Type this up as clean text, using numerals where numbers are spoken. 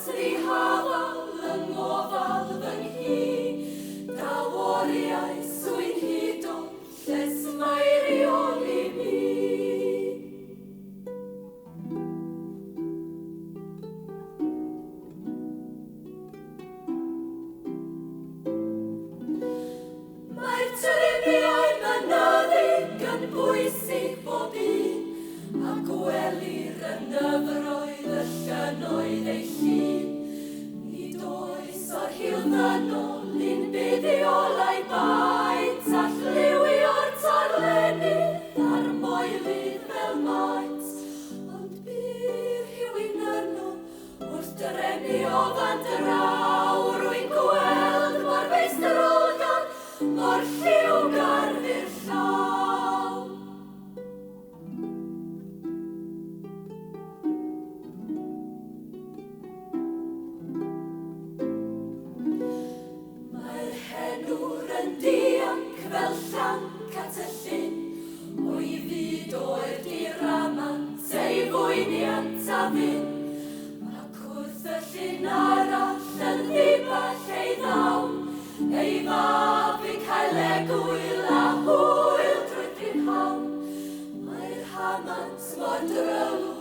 Ddi hafal yng ngofal fy nghi, daw oriau swyn hyd o lles mae reoli mi. Mae'r trefniau mynyddig yn bwysig bob un, a gwelir yn nyfroedd y llynoedd ei llun. Nid oes o'r hilfynol un buddiolau baent, a lliwio'r tarlenydd a'r moelydd fel maent. Ond bydd rhywun yno wrth drefnu o fan draw, rwy'n gweld mor feistr mor lliw garfu'r llaw. Mae'r henwr yn dianc fel llanc at y llyn, o'i fyd o'r diramant ei fwyniant a fyn, ac wrth y llyn arall yn ddiball ei ddawn, ei fab yn cael egwyl a hwyl drwy'r prynhawn. Mae'r hamant mor drylw